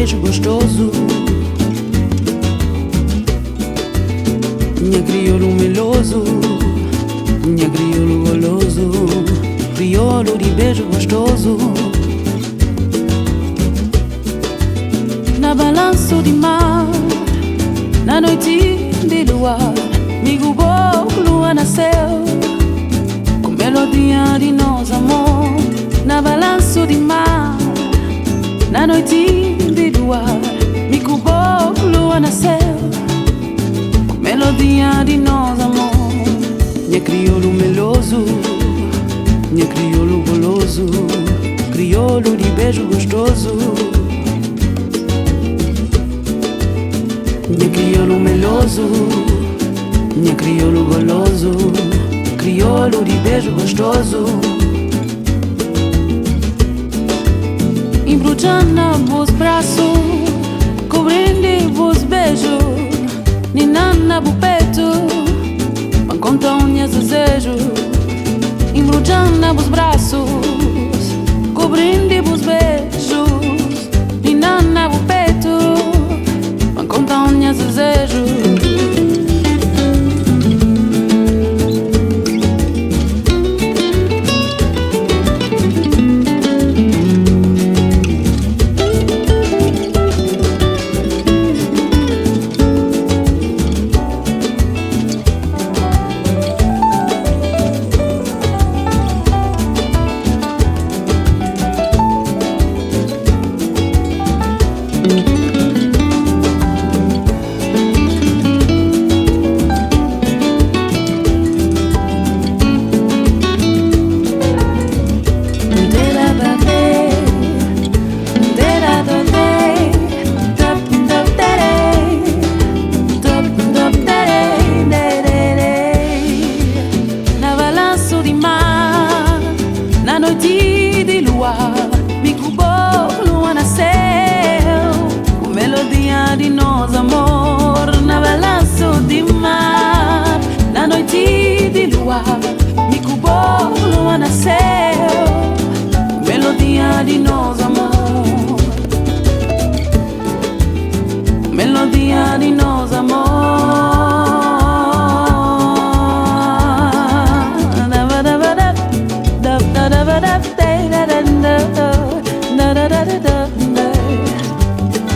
beijo gostoso. Minha crioulo meloso, minha crioulo goloso, crioulo de beijo gostoso. Na balanço de mar, na noite de luar, migo bom, lua nasceu, com melodia de nosso amor. Na balanço de mar, na noite de luar, migo bom, lua nasceu, com melodia de nosso amor. Minha crioulo meloso, minha crioulo goloso, crioulo de beijo gostoso. Minha crioulo meloso, minha crioulo goloso, crioulo de beijo gostoso. Embrujando vos braços, cobrindo vos beijos, ninana bu peito, mas contam minhas desejos. Embrujando vos braços, cobrindo vos beijos, ninana bu peito, mas contam minhas desejos. Na noite de luar, migo bom, lua nasceu, com melodia de nosso amor. Na balanço de mar, na noite de luar, migo bom, lua nasceu, com melodia de nosso amor. Melodia de nosso amor. Da da da da da da da da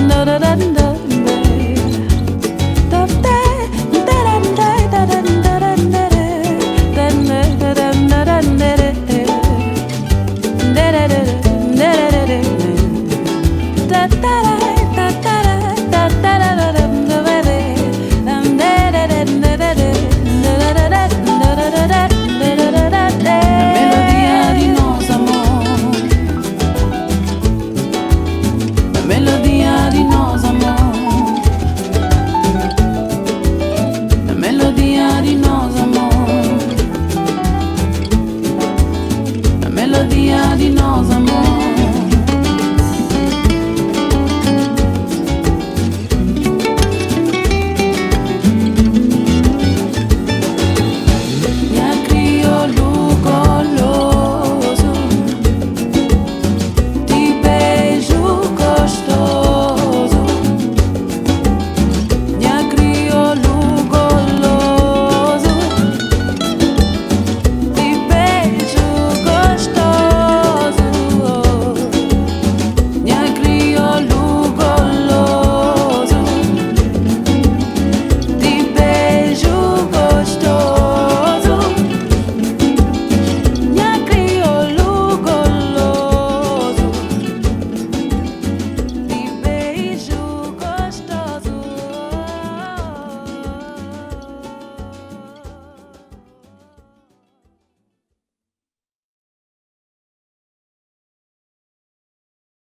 da da da da.